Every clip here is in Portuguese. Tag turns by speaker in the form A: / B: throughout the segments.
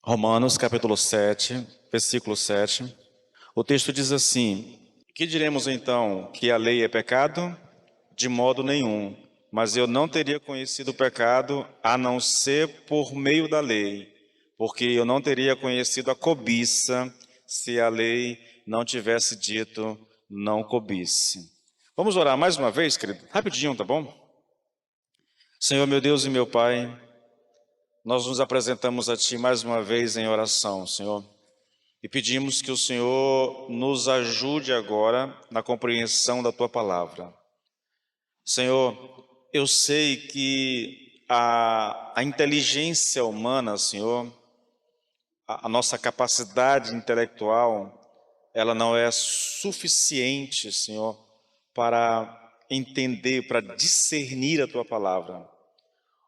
A: Romanos capítulo 7, versículo 7. O texto diz assim: Que diremos então? Que a lei é pecado? De modo nenhum. Mas eu não teria conhecido o pecado a não ser por meio da lei, porque eu não teria conhecido a cobiça se a lei não tivesse dito não cobice. Vamos orar mais uma vez, querido? Rapidinho, tá bom? Senhor, meu Deus e meu Pai, nós nos apresentamos a Ti mais uma vez em oração, Senhor. E pedimos que o Senhor nos ajude agora na compreensão da Tua palavra. Senhor, eu sei que a inteligência humana, Senhor, a nossa capacidade intelectual, ela não é suficiente, Senhor, para entender, para discernir a Tua palavra.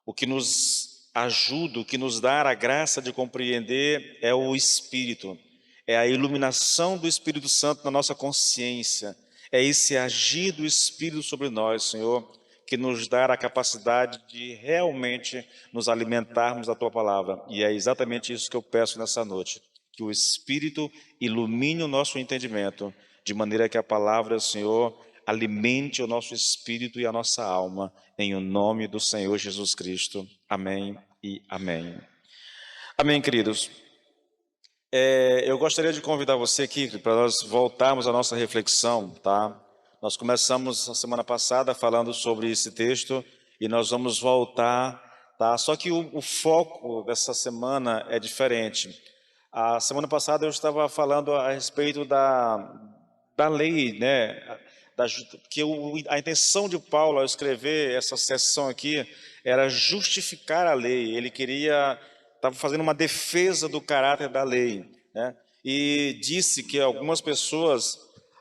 A: O que nos ajuda, o que nos dá a graça de compreender é o Espírito, é a iluminação do Espírito Santo na nossa consciência, é esse agir do Espírito sobre nós, Senhor, que nos dá a capacidade de realmente nos alimentarmos da Tua palavra. E é exatamente isso que eu peço nessa noite, que o Espírito ilumine o nosso entendimento, de maneira que a palavra, Senhor, alimente o nosso espírito e a nossa alma, em o nome do Senhor Jesus Cristo. Amém e amém. Amém, queridos. Eu gostaria de convidar você aqui para nós voltarmos à nossa reflexão, tá? Nós começamos a semana passada falando sobre esse texto e nós vamos voltar, tá? Só que o foco dessa semana é diferente. A semana passada eu estava falando a respeito da lei, né? A intenção de Paulo ao escrever essa seção aqui era justificar a lei. Ele estava fazendo uma defesa do caráter da lei, né? E disse que algumas pessoas,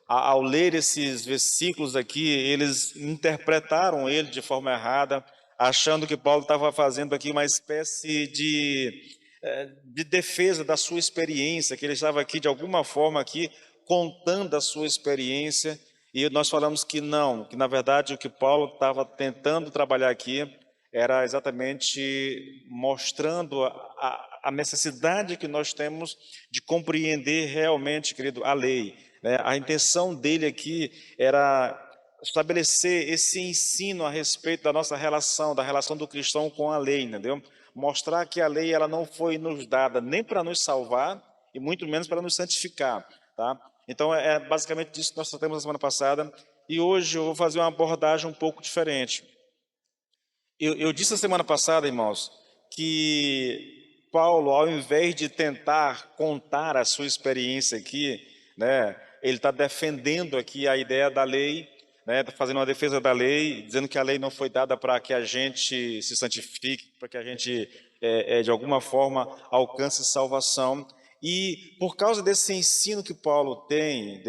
A: ao ler esses versículos aqui, eles interpretaram ele de forma errada, achando que Paulo estava fazendo aqui uma espécie de defesa da sua experiência, que ele estava aqui de alguma forma aqui contando a sua experiência, e nós falamos que não, que na verdade o que Paulo estava tentando trabalhar aqui era exatamente mostrando a necessidade que nós temos de compreender realmente, querido, a lei, né? A intenção dele aqui era estabelecer esse ensino a respeito da nossa relação, da relação do cristão com a lei, entendeu? Mostrar que a lei ela não foi nos dada nem para nos salvar e muito menos para nos santificar, tá? Então é basicamente disso que nós tratamos na semana passada e hoje eu vou fazer uma abordagem um pouco diferente. Eu disse a semana passada, irmãos, que Paulo, ao invés de tentar contar a sua experiência aqui, né, ele está defendendo aqui a ideia da lei, né, está fazendo uma defesa da lei, dizendo que a lei não foi dada para que a gente se santifique, para que a gente, de alguma forma, alcance salvação. E por causa desse ensino que Paulo tem,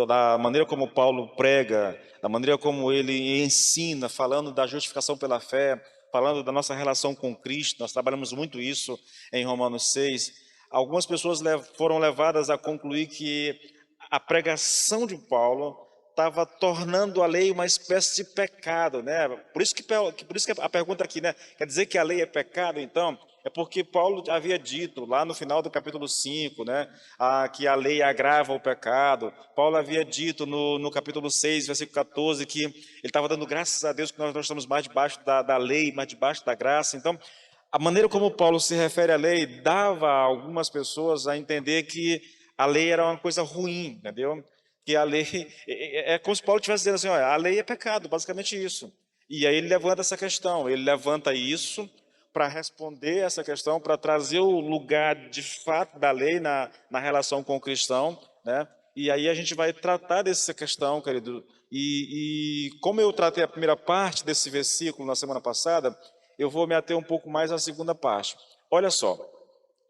A: da maneira como Paulo prega, da maneira como ele ensina, falando da justificação pela fé, falando da nossa relação com Cristo, nós trabalhamos muito isso em Romanos 6, algumas pessoas foram levadas a concluir que a pregação de Paulo estava tornando a lei uma espécie de pecado, né? Por isso que a pergunta aqui, né? Quer dizer que a lei é pecado, então? É porque Paulo havia dito lá no final do capítulo 5, né, que a lei agrava o pecado. Paulo havia dito no capítulo 6, versículo 14, que ele estava dando graças a Deus que nós não estamos mais debaixo da lei, mas debaixo da graça. Então, a maneira como Paulo se refere à lei dava a algumas pessoas a entender que a lei era uma coisa ruim, entendeu? Que a lei é como se Paulo estivesse dizendo assim, olha, a lei é pecado, basicamente isso. E aí ele levanta essa questão, ele levanta isso para responder essa questão, para trazer o lugar de fato da lei na relação com o cristão, né? E aí a gente vai tratar dessa questão, querido. E como eu tratei a primeira parte desse versículo na semana passada, eu vou me ater um pouco mais à segunda parte. Olha só,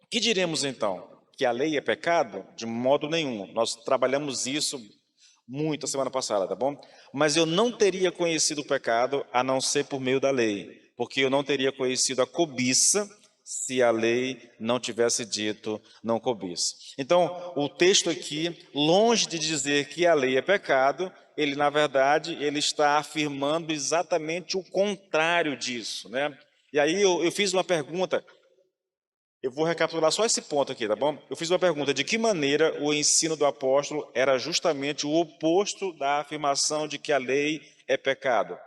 A: que diremos então? Que a lei é pecado? De modo nenhum. Nós trabalhamos isso muito a semana passada, tá bom? Mas eu não teria conhecido o pecado a não ser por meio da lei, porque eu não teria conhecido a cobiça se a lei não tivesse dito não cobiça. Então, o texto aqui, longe de dizer que a lei é pecado, ele na verdade ele está afirmando exatamente o contrário disso, né? E aí eu fiz uma pergunta: Eu vou recapitular só esse ponto aqui, tá bom? Eu fiz uma pergunta: de que maneira o ensino do apóstolo era justamente o oposto da afirmação de que a lei é pecado?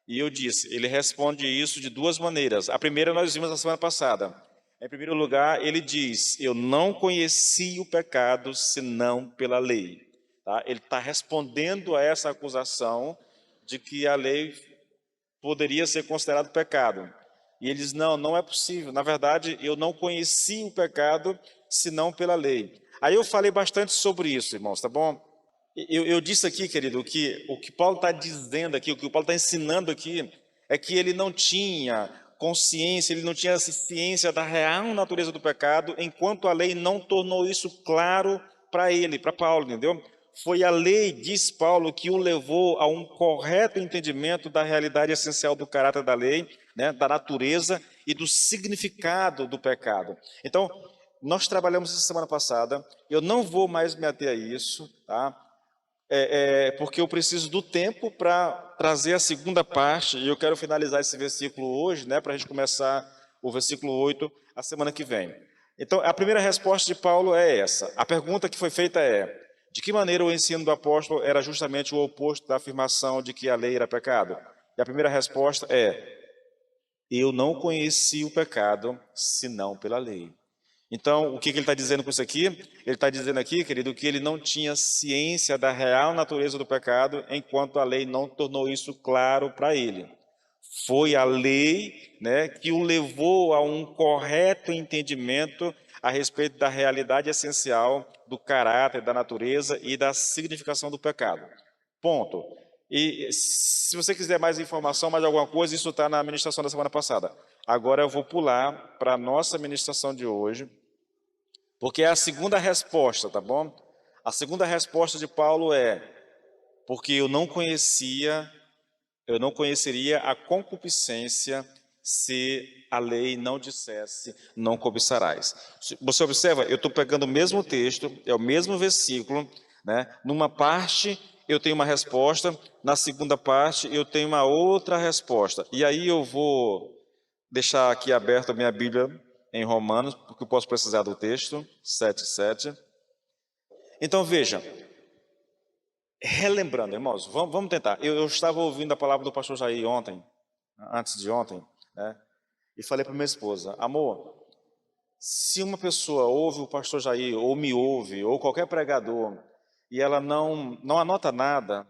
A: E eu disse, ele responde isso de duas maneiras. A primeira nós vimos na semana passada. Em primeiro lugar, ele diz: eu não conheci o pecado senão pela lei. Tá? Ele está respondendo a essa acusação de que a lei poderia ser considerado pecado. E ele diz: não, não é possível. Na verdade, eu não conheci o pecado senão pela lei. Aí eu falei bastante sobre isso, irmãos, tá bom? Eu disse aqui, querido, que o que Paulo está dizendo aqui, o que o Paulo está ensinando aqui, é que ele não tinha consciência, ele não tinha ciência da real natureza do pecado, enquanto a lei não tornou isso claro para ele, para Paulo, entendeu? Foi a lei, diz Paulo, que o levou a um correto entendimento da realidade essencial do caráter da lei, né, da natureza e do significado do pecado. Então, nós trabalhamos isso semana passada, eu não vou mais me ater a isso, tá? Porque eu preciso do tempo para trazer a segunda parte, e eu quero finalizar esse versículo hoje, né, para a gente começar o versículo 8 a semana que vem. Então, a primeira resposta de Paulo é essa. A pergunta que foi feita é: de que maneira o ensino do apóstolo era justamente o oposto da afirmação de que a lei era pecado? E a primeira resposta é: eu não conheci o pecado senão pela lei. Então, o que ele está dizendo com isso aqui? Ele está dizendo aqui, querido, que ele não tinha ciência da real natureza do pecado, enquanto a lei não tornou isso claro para ele. Foi a lei, né, que o levou a um correto entendimento a respeito da realidade essencial do caráter, da natureza e da significação do pecado. Ponto. E se você quiser mais informação, mais alguma coisa, isso está na ministração da semana passada. Agora eu vou pular para a nossa ministração de hoje, porque é a segunda resposta, tá bom? A segunda resposta de Paulo é: porque eu não conheceria a concupiscência se a lei não dissesse, não cobiçarás. Você observa, eu estou pegando o mesmo texto, é o mesmo versículo, né? Numa parte eu tenho uma resposta, na segunda parte eu tenho uma outra resposta. E aí eu vou deixar aqui aberta a minha Bíblia em Romanos, porque eu posso precisar do texto, 7:7. Então veja, relembrando, irmãos, vamos tentar. Eu estava ouvindo a palavra do pastor Jair ontem, antes de ontem, né? E falei para minha esposa: amor, se uma pessoa ouve o pastor Jair, ou me ouve, ou qualquer pregador, e ela não anota nada,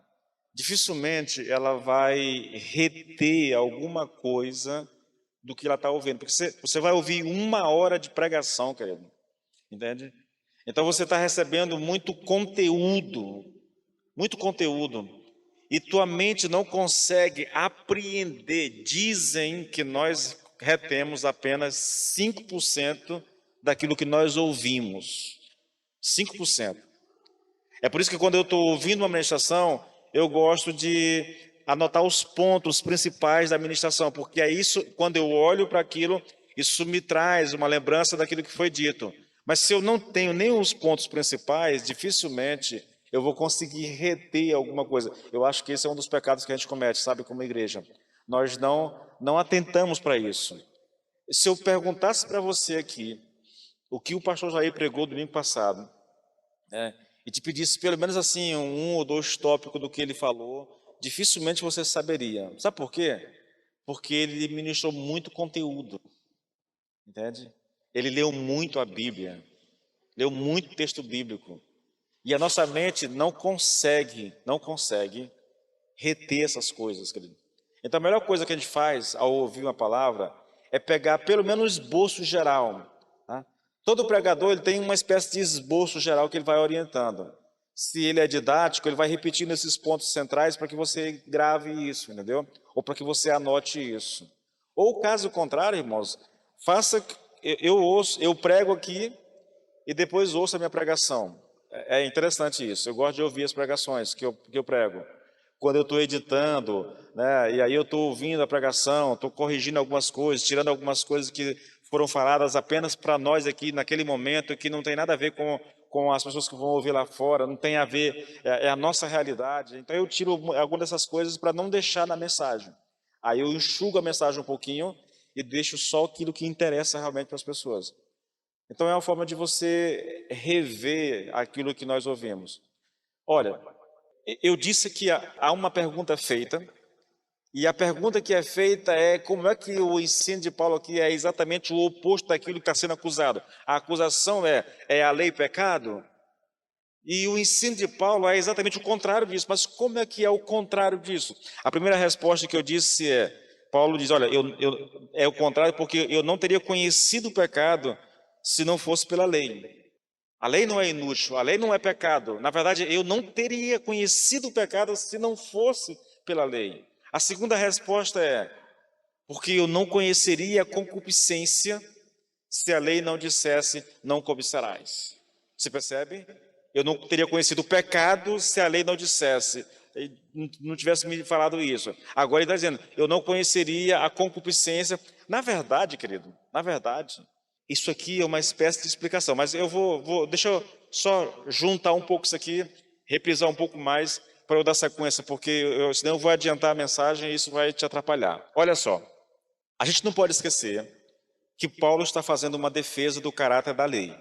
A: dificilmente ela vai reter alguma coisa do que ela está ouvindo. Porque você vai ouvir 1 hora de pregação, querido, entende? Então você está recebendo muito conteúdo, e tua mente não consegue apreender. Dizem que nós retemos apenas 5% daquilo que nós ouvimos. 5%. É por isso que quando eu estou ouvindo uma ministração, eu gosto de anotar os pontos principais da ministração, porque é isso, quando eu olho para aquilo, isso me traz uma lembrança daquilo que foi dito. Mas se eu não tenho nem os pontos principais, dificilmente eu vou conseguir reter alguma coisa. Eu acho que esse é um dos pecados que a gente comete, sabe, como igreja. Nós não atentamos para isso. Se eu perguntasse para você aqui o que o pastor Jair pregou domingo passado, né, e te pedisse pelo menos assim 1 ou 2 tópicos do que ele falou, dificilmente você saberia. Sabe por quê? Porque ele ministrou muito conteúdo, entende? Ele leu muito a Bíblia, leu muito texto bíblico. E a nossa mente não consegue reter essas coisas, querido. Então a melhor coisa que a gente faz ao ouvir uma palavra é pegar pelo menos um esboço geral. Tá? Todo pregador ele tem uma espécie de esboço geral que ele vai orientando. Se ele é didático, ele vai repetindo esses pontos centrais para que você grave isso, entendeu? Ou para que você anote isso. Ou caso contrário, irmãos, faça. Eu prego aqui e depois ouça a minha pregação. É interessante isso. Eu gosto de ouvir as pregações que eu prego. Quando eu estou editando, né, e aí eu estou ouvindo a pregação, estou corrigindo algumas coisas, tirando algumas coisas que foram faladas apenas para nós aqui naquele momento, que não tem nada a ver com as pessoas que vão ouvir lá fora, não tem a ver, é a nossa realidade. Então eu tiro algumas dessas coisas para não deixar na mensagem. Aí eu enxugo a mensagem um pouquinho e deixo só aquilo que interessa realmente para as pessoas. Então é uma forma de você rever aquilo que nós ouvimos. Olha, eu disse que há uma pergunta feita, e a pergunta que é feita é como é que o ensino de Paulo aqui é exatamente o oposto daquilo que está sendo acusado. A acusação é a lei pecado? E o ensino de Paulo é exatamente o contrário disso. Mas como é que é o contrário disso? A primeira resposta que eu disse é, Paulo diz, olha, é o contrário porque eu não teria conhecido o pecado se não fosse pela lei. A lei não é inútil, a lei não é pecado. Na verdade, eu não teria conhecido o pecado se não fosse pela lei. A segunda resposta é, porque eu não conheceria a concupiscência se a lei não dissesse, não cobiçarás. Você percebe? Eu não teria conhecido o pecado se a lei não dissesse, não tivesse me falado isso. Agora ele está dizendo, eu não conheceria a concupiscência. Na verdade, querido, na verdade, isso aqui é uma espécie de explicação, mas deixa eu só juntar um pouco isso aqui, reprisar um pouco mais para eu dar sequência, porque senão eu vou adiantar a mensagem e isso vai te atrapalhar. Olha só, a gente não pode esquecer que Paulo está fazendo uma defesa do caráter da lei.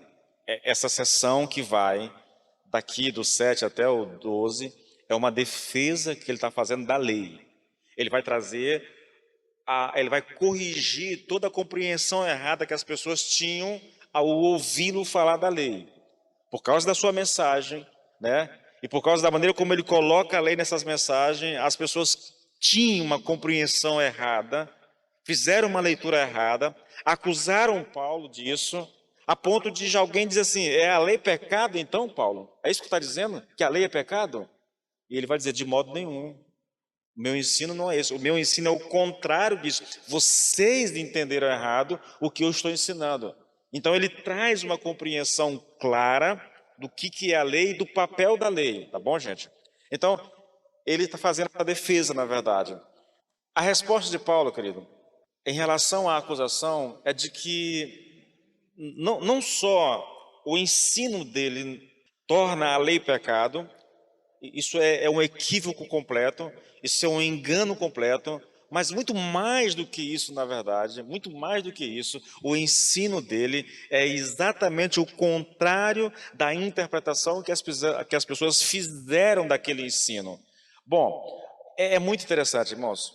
A: Essa seção que vai daqui do 7 até o 12 é uma defesa que ele está fazendo da lei. Ele vai trazer, ele vai corrigir toda a compreensão errada que as pessoas tinham ao ouvi-lo falar da lei. Por causa da sua mensagem, né? E por causa da maneira como ele coloca a lei nessas mensagens, as pessoas tinham uma compreensão errada, fizeram uma leitura errada, acusaram Paulo disso, a ponto de já alguém dizer assim, é a lei pecado então, Paulo? É isso que está dizendo? Que a lei é pecado? E ele vai dizer, de modo nenhum. O meu ensino não é esse. O meu ensino é o contrário disso. Vocês entenderam errado o que eu estou ensinando. Então ele traz uma compreensão clara do que é a lei e do papel da lei. Tá bom, gente? Então, ele está fazendo a defesa, na verdade. A resposta de Paulo, querido, em relação à acusação, é de que não só o ensino dele torna a lei pecado, isso é um equívoco completo, isso é um engano completo, mas muito mais do que isso, na verdade, muito mais do que isso, o ensino dele é exatamente o contrário da interpretação que as pessoas fizeram daquele ensino. Bom, é muito interessante, irmãos.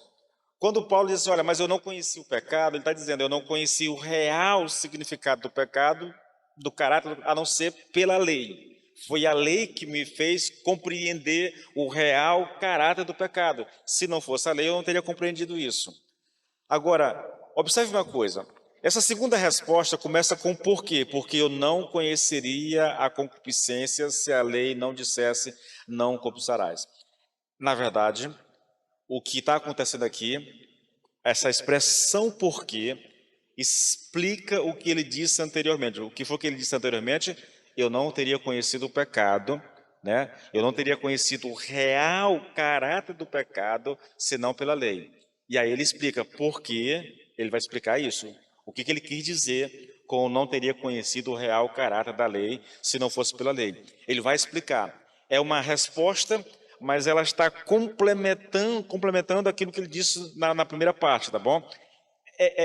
A: Quando Paulo diz assim, olha, mas eu não conheci o pecado, ele está dizendo, eu não conheci o real significado do pecado, do caráter, a não ser pela lei. Foi a lei que me fez compreender o real caráter do pecado. Se não fosse a lei, eu não teria compreendido isso. Agora, observe uma coisa. Essa segunda resposta começa com por quê? Porque eu não conheceria a concupiscência se a lei não dissesse não cobiçarás. Na verdade, o que está acontecendo aqui, essa expressão porquê, explica o que ele disse anteriormente. O que foi que ele disse anteriormente? Eu não teria conhecido o pecado, né? Eu não teria conhecido o real caráter do pecado, senão pela lei. E aí ele explica por quê, ele vai explicar isso. O que ele quis dizer com não teria conhecido o real caráter da lei, se não fosse pela lei. Ele vai explicar. É uma resposta, mas ela está complementando aquilo que ele disse na primeira parte, tá bom?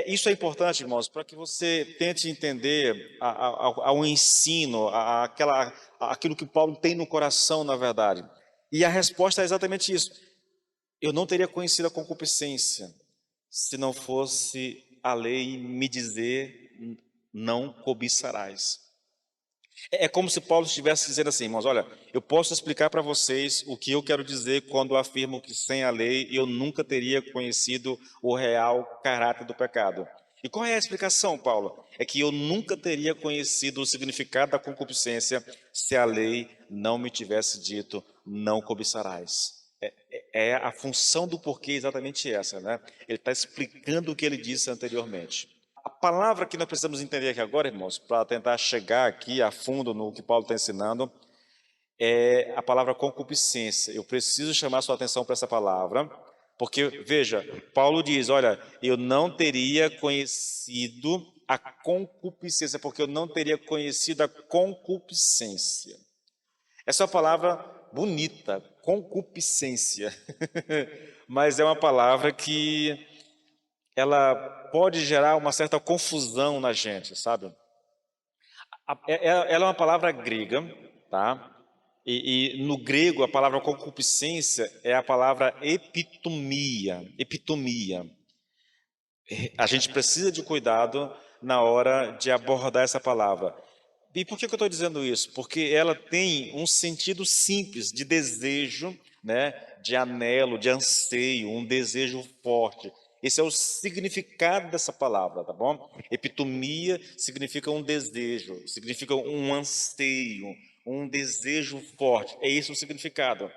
A: Isso é importante, irmãos, para que você tente entender ao ensino, aquilo que Paulo tem no coração, na verdade. E a resposta é exatamente isso. Eu não teria conhecido a concupiscência se não fosse a lei me dizer não cobiçarás. É como se Paulo estivesse dizendo assim, irmãos, olha, eu posso explicar para vocês o que eu quero dizer quando afirmo que sem a lei eu nunca teria conhecido o real caráter do pecado. E qual é a explicação, Paulo? É que eu nunca teria conhecido o significado da concupiscência se a lei não me tivesse dito, não cobiçarás. É a função do porquê exatamente essa, né? Ele está explicando o que ele disse anteriormente. A palavra que nós precisamos entender aqui agora, irmãos, para tentar chegar aqui a fundo no que Paulo está ensinando, é a palavra concupiscência. Eu preciso chamar a sua atenção para essa palavra, porque, veja, Paulo diz, olha, eu não teria conhecido a concupiscência, porque eu não teria conhecido a concupiscência. Essa é uma palavra bonita, concupiscência, mas é uma palavra que ela pode gerar uma certa confusão na gente, sabe? Ela é uma palavra grega, tá? E no grego a palavra concupiscência é a palavra epitomia. Epitomia. A gente precisa de cuidado na hora de abordar essa palavra. E por que que eu estou dizendo isso? Porque ela tem um sentido simples de desejo, né? De anelo, de anseio, um desejo forte. Esse é o significado dessa palavra, tá bom? Epitomia significa um desejo, significa um anseio, um desejo forte. É esse o significado.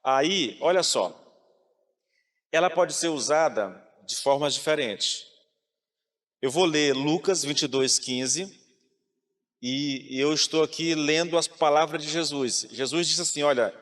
A: Aí, olha só, ela pode ser usada de formas diferentes. Eu vou ler Lucas 22:15 e eu estou aqui lendo as palavras de Jesus. Jesus disse assim: olha,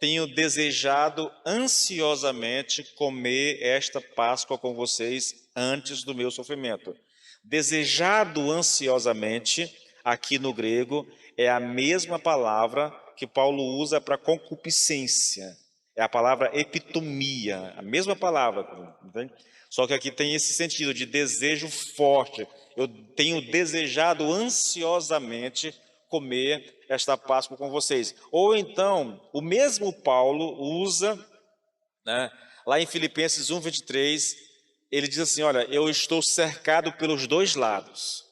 A: tenho desejado ansiosamente comer esta Páscoa com vocês antes do meu sofrimento. Desejado ansiosamente, aqui no grego, é a mesma palavra que Paulo usa para concupiscência. É a palavra epitomia, a mesma palavra, entende? Só que aqui tem esse sentido de desejo forte. Eu tenho desejado ansiosamente comer esta Páscoa com vocês. Ou então, o mesmo Paulo usa, né, lá em Filipenses 1:23, ele diz assim: olha, eu estou cercado pelos dois lados.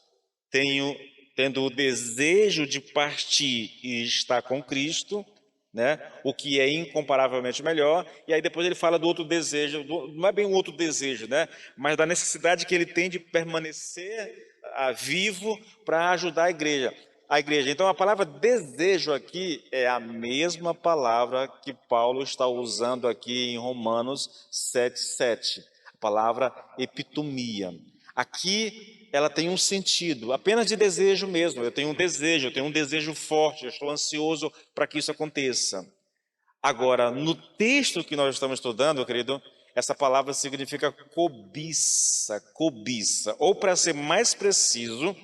A: Tendo o desejo de partir e estar com Cristo, né? O que é incomparavelmente melhor. E aí depois ele fala do outro desejo, não é bem um outro desejo, né? Mas da necessidade que ele tem de permanecer vivo para ajudar a igreja. A igreja. Então a palavra desejo aqui é a mesma palavra que Paulo está usando aqui em Romanos 7:7. A palavra epitomia. Aqui ela tem um sentido apenas de desejo mesmo. Eu tenho um desejo forte, eu estou ansioso para que isso aconteça. Agora, no texto que nós estamos estudando, querido, essa palavra significa cobiça, cobiça. Ou, para ser mais preciso,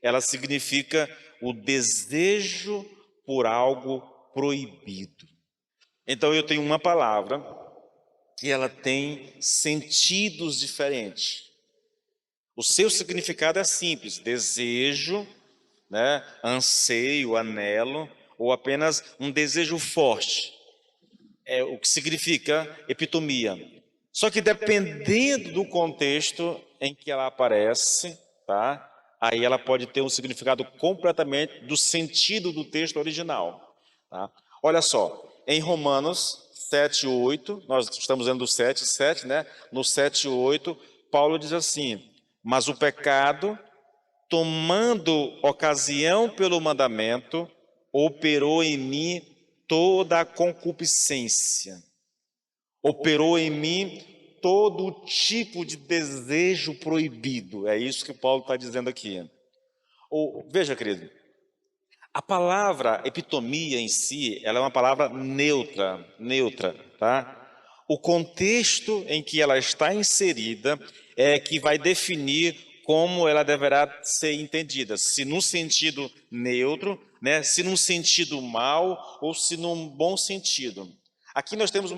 A: ela significa o desejo por algo proibido. Então, eu tenho uma palavra que ela tem sentidos diferentes. O seu significado é simples: desejo, né, anseio, anelo, ou apenas um desejo forte. É o que significa epitomia. Só que dependendo do contexto em que ela aparece, tá? Aí ela pode ter um significado completamente do sentido do texto original, tá? Olha só, em Romanos 7:8, nós estamos lendo do 7:7, né? No 7:8, Paulo diz assim: mas o pecado, tomando ocasião pelo mandamento, operou em mim toda a concupiscência, operou em mim todo tipo de desejo proibido. É isso que Paulo está dizendo aqui. Veja, querido, a palavra epitomia em si, ela é uma palavra neutra, tá? O contexto em que ela está inserida é que vai definir como ela deverá ser entendida, se num sentido neutro, né, se num sentido mal ou se num bom sentido. Aqui nós temos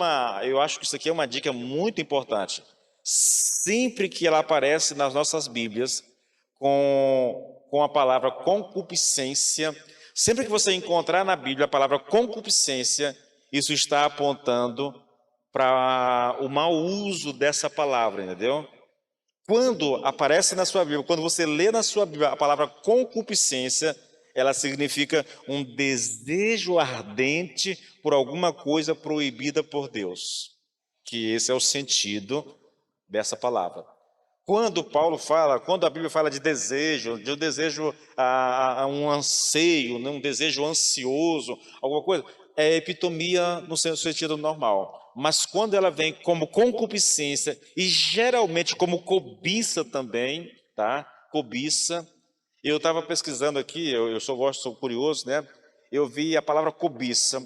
A: eu acho que isso aqui é uma dica muito importante. Sempre que ela aparece nas nossas Bíblias com a palavra concupiscência, sempre que você encontrar na Bíblia a palavra concupiscência, isso está apontando para o mau uso dessa palavra, entendeu? Quando aparece na sua Bíblia, quando você lê na sua Bíblia a palavra concupiscência, ela significa um desejo ardente por alguma coisa proibida por Deus. Que esse é o sentido dessa palavra. Quando a Bíblia fala de um desejo a um anseio, né, um desejo ansioso, alguma coisa, é epitomia no seu sentido normal. Mas quando ela vem como concupiscência e geralmente como cobiça também, tá? Cobiça. Eu estava pesquisando aqui, eu sou curioso, né? Eu vi a palavra cobiça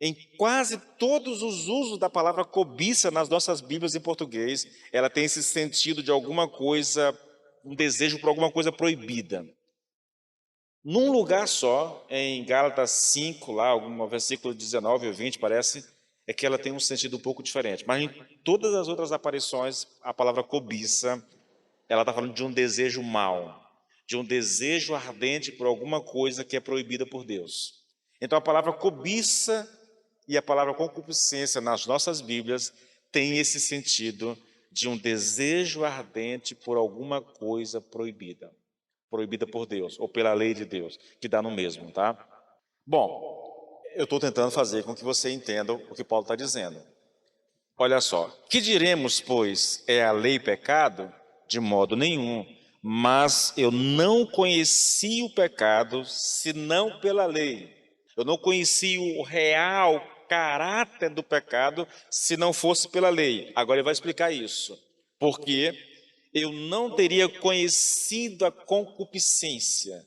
A: em quase todos os usos da palavra cobiça nas nossas Bíblias em português. Ela tem esse sentido de alguma coisa, um desejo por alguma coisa proibida. Num lugar só, em Gálatas 5, lá, algum versículo 19 ou 20, parece, é que ela tem um sentido um pouco diferente. Mas em todas as outras aparições, a palavra cobiça, ela está falando de um desejo mau, de um desejo ardente por alguma coisa que é proibida por Deus. Então a palavra cobiça e a palavra concupiscência nas nossas Bíblias tem esse sentido de um desejo ardente por alguma coisa proibida por Deus, ou pela lei de Deus, que dá no mesmo, tá? Bom, eu estou tentando fazer com que você entenda o que Paulo está dizendo. Olha só, que diremos, pois, é a lei pecado? De modo nenhum, mas eu não conheci o pecado senão pela lei. Eu não conheci o real caráter do pecado se não fosse pela lei. Agora ele vai explicar isso. Porque eu não teria conhecido a concupiscência,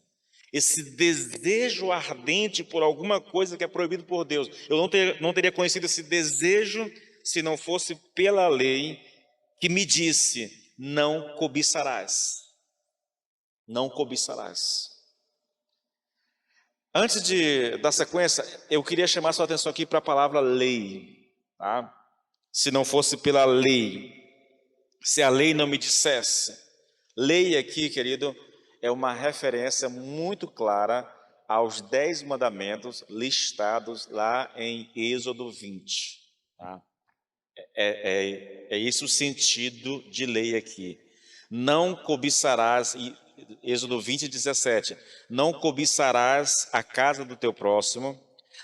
A: esse desejo ardente por alguma coisa que é proibido por Deus. Eu não teria conhecido esse desejo se não fosse pela lei que me disse: não cobiçarás. Não cobiçarás. Antes da sequência, eu queria chamar sua atenção aqui para a palavra lei. Tá? Se não fosse pela lei, se a lei não me dissesse. Lei aqui, querido, é uma referência muito clara aos 10 mandamentos listados lá em Êxodo 20. Tá? É esse o sentido de lei aqui. Não cobiçarás, Êxodo 20, 17. Não cobiçarás a casa do teu próximo,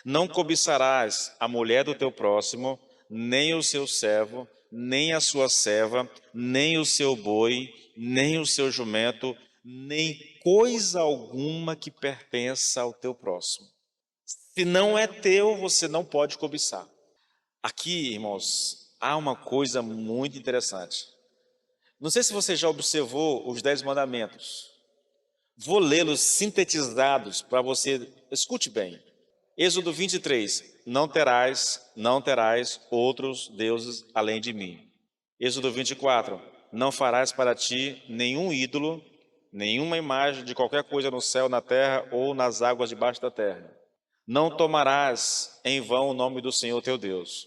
A: não cobiçarás a mulher do teu próximo, nem o seu servo, nem a sua serva, nem o seu boi, nem o seu jumento, nem coisa alguma que pertença ao teu próximo. Se não é teu, você não pode cobiçar. Aqui, irmãos, há uma coisa muito interessante. Não sei se você já observou os 10 mandamentos. Vou lê-los sintetizados para você. Escute bem. Êxodo 23. Não terás outros deuses além de mim. Êxodo 24. Não farás para ti nenhum ídolo, nenhuma imagem de qualquer coisa no céu, na terra ou nas águas debaixo da terra. Não tomarás em vão o nome do Senhor teu Deus.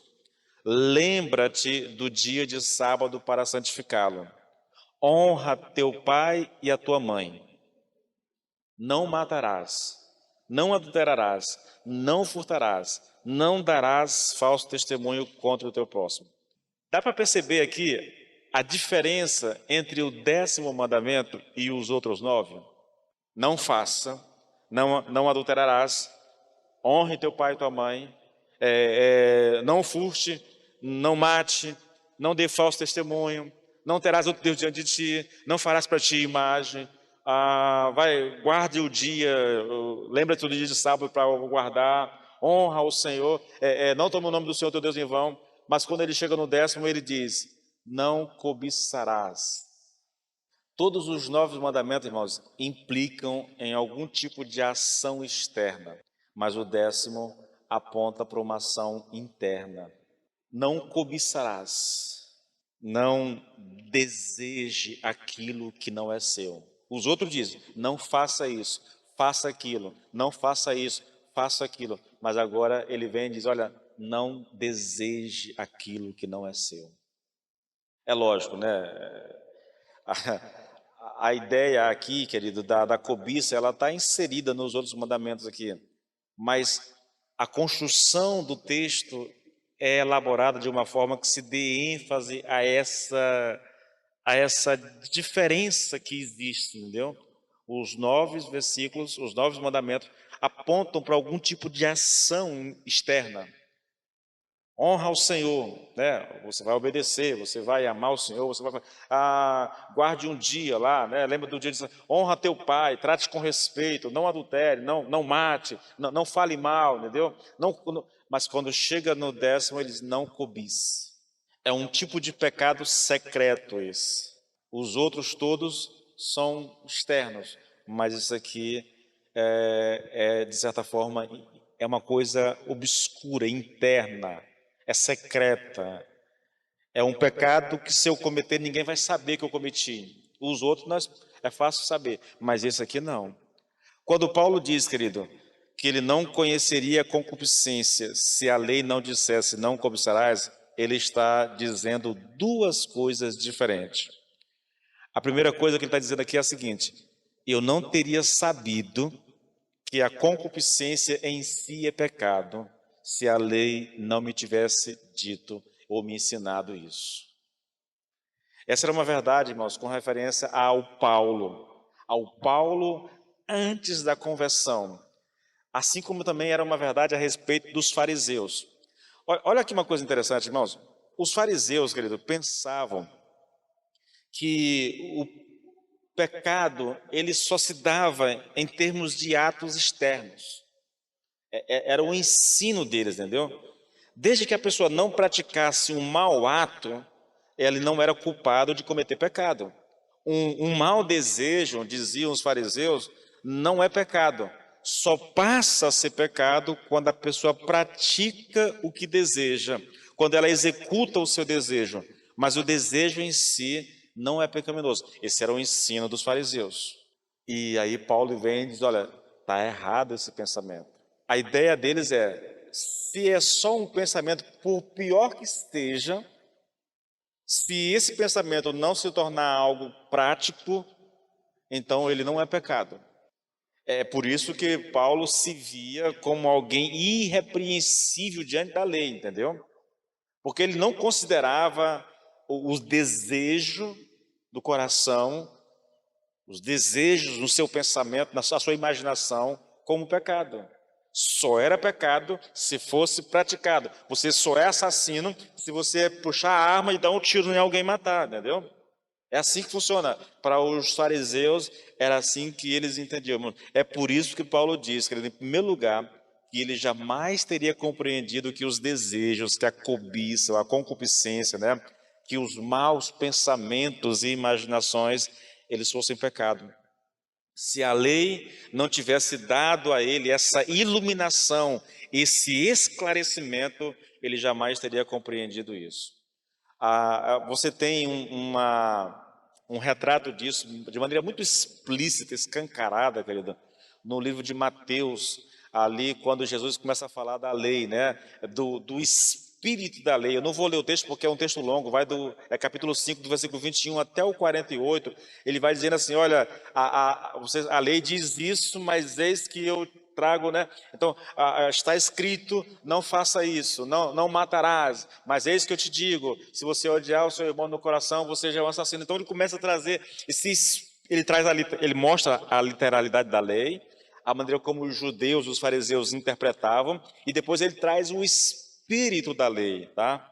A: Lembra-te do dia de sábado para santificá-lo. Honra teu pai e a tua mãe. Não matarás, não adulterarás, não furtarás, não darás falso testemunho contra o teu próximo. Dá para perceber aqui a diferença entre o 10º mandamento e os outros 9? Não faça, não adulterarás, honre teu pai e tua mãe, não furte, não mate, não dê falso testemunho, não terás outro Deus diante de ti, não farás para ti imagem, guarde o dia, lembra-te do dia de sábado para guardar, honra o Senhor, não toma o nome do Senhor teu Deus em vão. Mas quando ele chega no 10º, ele diz: não cobiçarás. Todos os 9 mandamentos, irmãos, implicam em algum tipo de ação externa, mas o 10º aponta para uma ação interna. Não cobiçarás, não deseje aquilo que não é seu. Os outros dizem: não faça isso, faça aquilo, não faça isso, faça aquilo. Mas agora ele vem e diz: olha, não deseje aquilo que não é seu. É lógico, né? A ideia aqui, querido, da cobiça, ela está inserida nos outros mandamentos aqui. Mas a construção do texto é elaborada de uma forma que se dê ênfase a essa diferença que existe, entendeu? Os 9 versículos, os 9 mandamentos apontam para algum tipo de ação externa. Honra ao Senhor, né? Você vai obedecer, você vai amar o Senhor, você vai guarde um dia lá, né? Lembra do dia de honra teu pai, trate com respeito, não adultere, não mate, não fale mal, entendeu? Mas quando chega no 10º, eles não cobice. É um tipo de pecado secreto esse. Os outros todos são externos, mas isso aqui de certa forma, é uma coisa obscura, interna. É secreta, é um pecado que se eu cometer ninguém vai saber que eu cometi. Os outros é fácil saber, mas esse aqui não. Quando Paulo diz, querido, que ele não conheceria a concupiscência se a lei não dissesse não cobiçarás, ele está dizendo duas coisas diferentes. A primeira coisa que ele está dizendo aqui é a seguinte: eu não teria sabido que a concupiscência em si é pecado, se a lei não me tivesse dito ou me ensinado isso. Essa era uma verdade, irmãos, com referência ao Paulo antes da conversão, assim como também era uma verdade a respeito dos fariseus. Olha aqui uma coisa interessante, irmãos. Os fariseus, querido, pensavam que o pecado ele só se dava em termos de atos externos. Era o ensino deles, entendeu? Desde que a pessoa não praticasse um mau ato, ele não era culpado de cometer pecado. Um mau desejo, diziam os fariseus, não é pecado. Só passa a ser pecado quando a pessoa pratica o que deseja, quando ela executa o seu desejo. Mas o desejo em si não é pecaminoso. Esse era o ensino dos fariseus. E aí Paulo vem e diz, olha, está errado esse pensamento. A ideia deles é, se é só um pensamento, por pior que esteja, se esse pensamento não se tornar algo prático, então ele não é pecado. É por isso que Paulo se via como alguém irrepreensível diante da lei, entendeu? Porque ele não considerava os desejos do coração, os desejos no seu pensamento, na sua imaginação, como pecado. Só era pecado se fosse praticado. Você só é assassino se você puxar a arma e dar um tiro em alguém e matar, entendeu? É assim que funciona. Para os fariseus, era assim que eles entendiam. É por isso que Paulo diz, que, em primeiro lugar, que ele jamais teria compreendido que os desejos, que a cobiça, a concupiscência, né, que os maus pensamentos e imaginações, eles fossem pecado. Se a lei não tivesse dado a ele essa iluminação, esse esclarecimento, ele jamais teria compreendido isso. Você tem um retrato disso de maneira muito explícita, escancarada, querida, no livro de Mateus, ali quando Jesus começa a falar da lei, né, do espírito da lei. Eu não vou ler o texto porque é um texto longo, vai capítulo 5, do versículo 21 até o 48, ele vai dizendo assim, olha, a lei diz isso, mas eis que eu trago, né? Então, está escrito, não faça isso, não matarás, mas eis que eu te digo, se você odiar o seu irmão no coração, você já é um assassino. Então ele começa a trazer, ele mostra a literalidade da lei, a maneira como os judeus, os fariseus interpretavam, e depois ele traz o espírito da lei, tá?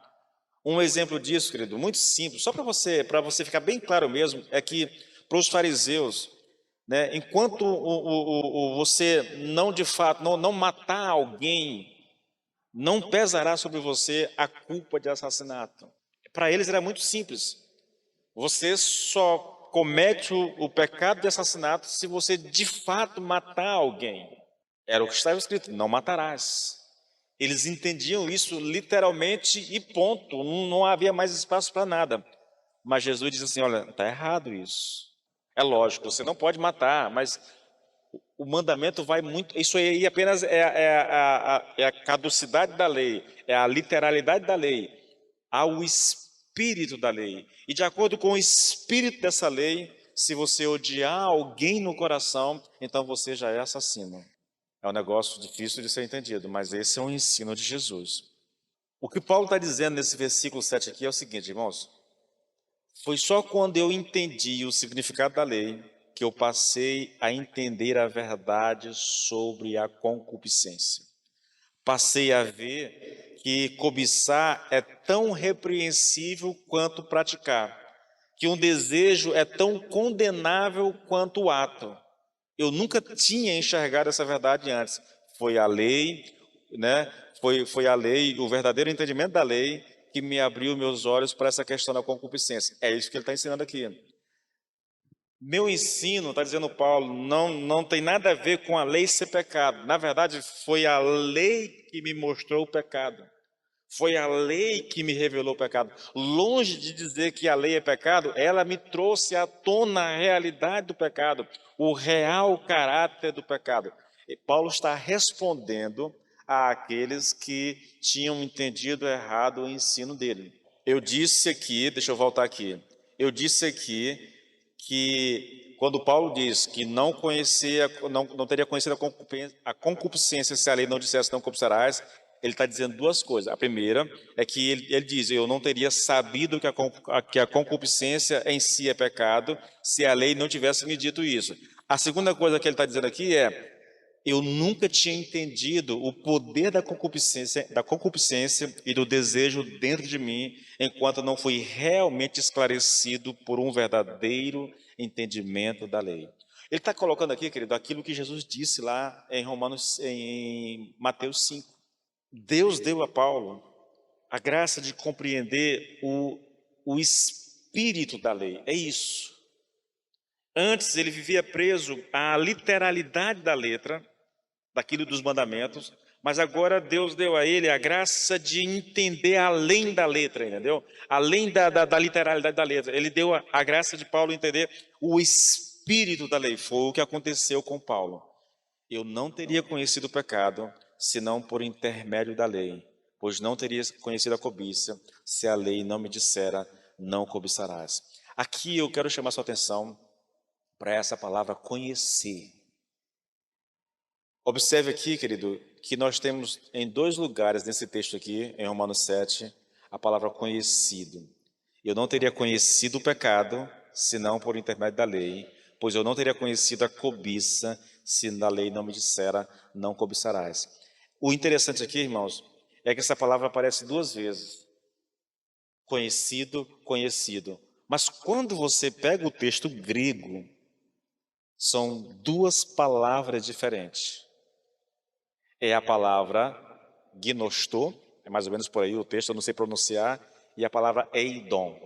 A: Um exemplo disso, querido, muito simples, só para você ficar bem claro mesmo, é que para os fariseus, né, enquanto você não de fato não matar alguém, não pesará sobre você a culpa de assassinato. Para eles era muito simples. Você só comete o pecado de assassinato se você de fato matar alguém. Era o que estava escrito, não matarás. Eles entendiam isso literalmente e ponto, não havia mais espaço para nada. Mas Jesus diz assim, olha, está errado isso. É lógico, você não pode matar, mas o mandamento vai muito. Isso aí apenas é a caducidade da lei, é a literalidade da lei, há o espírito da lei. E de acordo com o espírito dessa lei, se você odiar alguém no coração, então você já é assassino. É um negócio difícil de ser entendido, mas esse é o ensino de Jesus. O que Paulo está dizendo nesse versículo 7 aqui é o seguinte, irmãos. Foi só quando eu entendi o significado da lei que eu passei a entender a verdade sobre a concupiscência. Passei a ver que cobiçar é tão repreensível quanto praticar, que um desejo é tão condenável quanto o ato. Eu nunca tinha enxergado essa verdade antes. Foi a lei, né? Foi a lei, o verdadeiro entendimento da lei que me abriu meus olhos para essa questão da concupiscência. É isso que ele está ensinando aqui. Meu ensino, está dizendo Paulo, não tem nada a ver com a lei ser pecado. Na verdade, foi a lei que me mostrou o pecado. Foi a lei que me revelou o pecado. Longe de dizer que a lei é pecado, ela me trouxe à tona a realidade do pecado, o real caráter do pecado. E Paulo está respondendo àqueles que tinham entendido errado o ensino dele. Eu disse aqui, deixa eu voltar aqui. Eu disse aqui que quando Paulo diz que não conhecia, não teria conhecido a concupiscência se a lei não dissesse não cobiçarás, ele está dizendo duas coisas. A primeira é que ele diz, eu não teria sabido que a concupiscência em si é pecado se a lei não tivesse me dito isso. A segunda coisa que ele está dizendo aqui é, eu nunca tinha entendido o poder da concupiscência e do desejo dentro de mim, enquanto não fui realmente esclarecido por um verdadeiro entendimento da lei. Ele está colocando aqui, querido, aquilo que Jesus disse lá em Mateus 5. Deus deu a Paulo a graça de compreender o espírito da lei. É isso. Antes ele vivia preso à literalidade da letra, daquilo dos mandamentos, mas agora Deus deu a ele a graça de entender além da letra, entendeu? Além da literalidade da letra. Ele deu a graça de Paulo entender o espírito da lei. Foi o que aconteceu com Paulo. Eu não teria conhecido o pecado, senão por intermédio da lei, pois não teria conhecido a cobiça, se a lei não me dissera, não cobiçarás. Aqui eu quero chamar sua atenção para essa palavra conhecer. Observe aqui, querido, que nós temos em dois lugares nesse texto aqui, em Romanos 7, a palavra conhecido. Eu não teria conhecido o pecado, senão por intermédio da lei, pois eu não teria conhecido a cobiça, se na lei não me dissera, não cobiçarás. O interessante aqui, irmãos, é que essa palavra aparece duas vezes. Conhecido, conhecido. Mas quando você pega o texto grego, são duas palavras diferentes. É a palavra gnosto, é mais ou menos por aí o texto, eu não sei pronunciar, e a palavra eidon.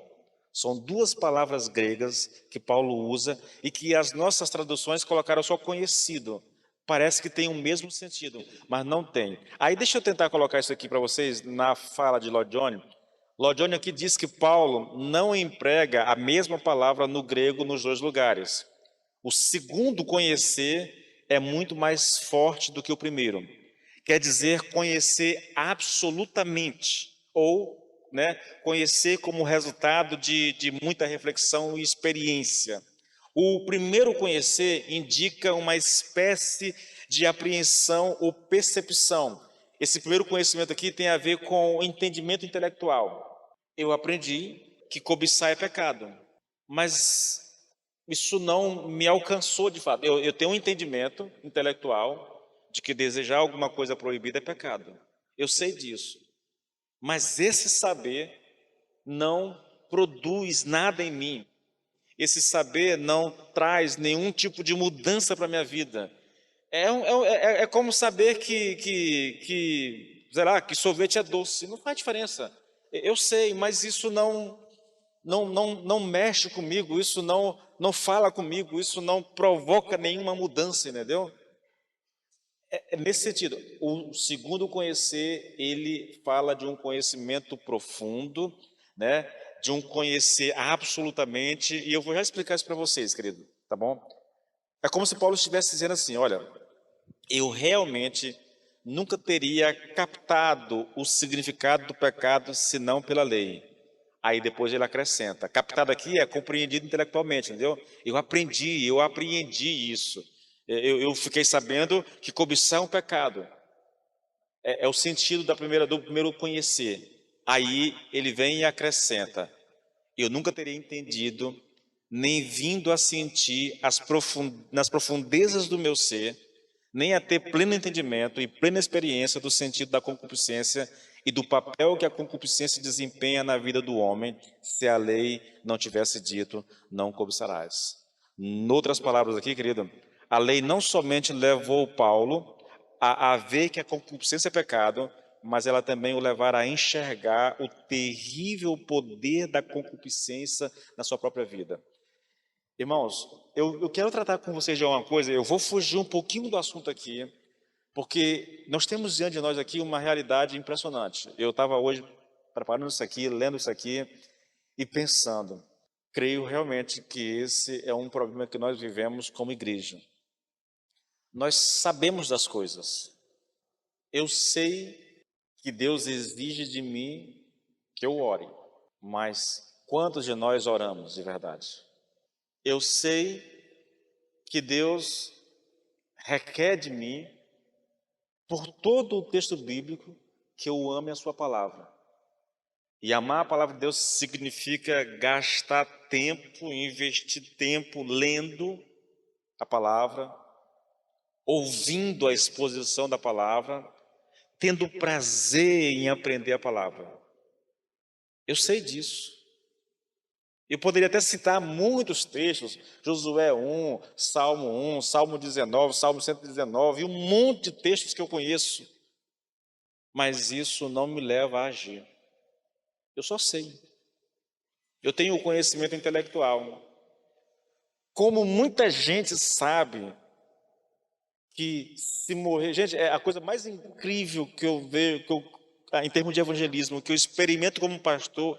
A: São duas palavras gregas que Paulo usa e que as nossas traduções colocaram só conhecido. Parece que tem o mesmo sentido, mas não tem. Aí deixa eu tentar colocar isso aqui para vocês na fala de Lloyd Jones. Lloyd Jones aqui diz que Paulo não emprega a mesma palavra no grego nos dois lugares. O segundo conhecer é muito mais forte do que o primeiro. Quer dizer conhecer absolutamente, ou conhecer como resultado de muita reflexão e experiência. O primeiro conhecer indica uma espécie de apreensão ou percepção. Esse primeiro conhecimento aqui tem a ver com o entendimento intelectual. Eu aprendi que cobiçar é pecado, mas isso não me alcançou de fato. Eu tenho um entendimento intelectual de que desejar alguma coisa proibida é pecado. Eu sei disso. Mas esse saber não produz nada em mim. Esse saber não traz nenhum tipo de mudança para a minha vida. É como saber sei lá, que sorvete é doce. Não faz diferença. Eu sei, mas isso não mexe comigo, isso não fala comigo, isso não provoca nenhuma mudança, entendeu? Nesse sentido, o segundo conhecer, ele fala de um conhecimento profundo, de um conhecer absolutamente, e eu vou já explicar isso para vocês, querido, tá bom? É como se Paulo estivesse dizendo assim, olha, eu realmente nunca teria captado o significado do pecado senão pela lei. Aí depois ele acrescenta, captado aqui é compreendido intelectualmente, entendeu? Eu apreendi isso. Eu fiquei sabendo que cobiçar é um pecado. É o sentido do primeiro conhecer. Aí ele vem e acrescenta, eu nunca teria entendido, nem vindo a sentir nas profundezas do meu ser, nem a ter pleno entendimento e plena experiência do sentido da concupiscência e do papel que a concupiscência desempenha na vida do homem, se a lei não tivesse dito, não cobiçarás. Em outras palavras aqui, querido, a lei não somente levou Paulo a ver que a concupiscência é pecado, mas ela também o levará a enxergar o terrível poder da concupiscência na sua própria vida. Irmãos, eu quero tratar com vocês de uma coisa, eu vou fugir um pouquinho do assunto aqui, porque nós temos diante de nós aqui uma realidade impressionante. Eu estava hoje preparando isso aqui, lendo isso aqui e pensando, creio realmente que esse é um problema que nós vivemos como igreja. Nós sabemos das coisas. Eu sei que Deus exige de mim que eu ore, mas quantos de nós oramos de verdade? Eu sei que Deus requer de mim, por todo o texto bíblico, que eu ame a sua palavra. E amar a palavra de Deus significa gastar tempo, investir tempo lendo a palavra, ouvindo a exposição da palavra, tendo prazer em aprender a palavra. Eu sei disso. Eu poderia até citar muitos textos, Josué 1, Salmo 19, Salmo 119, e um monte de textos que eu conheço. Mas isso não me leva a agir. Eu só sei. Eu tenho o conhecimento intelectual. Como muita gente sabe que se morrer... Gente, é a coisa mais incrível que eu vejo, em termos de evangelismo, que eu experimento como pastor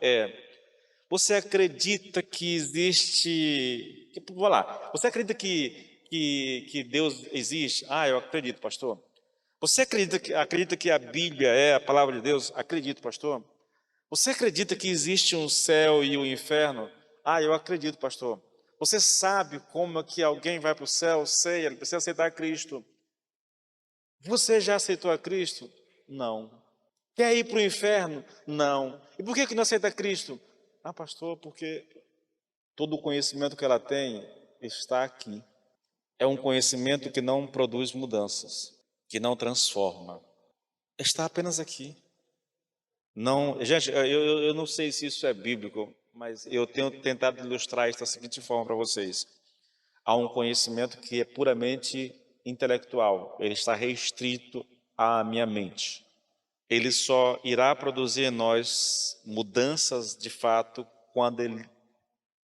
A: você acredita que existe... Vamos lá. Você acredita que Deus existe? Ah, eu acredito, pastor. Você acredita que a Bíblia é a palavra de Deus? Acredito, pastor. Você acredita que existe um céu e um inferno? Ah, eu acredito, pastor. Você sabe como é que alguém vai para o céu? Sei, ele precisa aceitar Cristo. Você já aceitou a Cristo? Não. Quer ir para o inferno? Não. E por que não aceita Cristo? Ah, pastor, porque todo o conhecimento que ela tem está aqui. É um conhecimento que não produz mudanças, que não transforma. Está apenas aqui. Não, gente, eu não sei se isso é bíblico, mas eu tenho tentado ilustrar isso da seguinte forma para vocês. Há um conhecimento que é puramente intelectual, ele está restrito à minha mente. Ele só irá produzir em nós mudanças de fato quando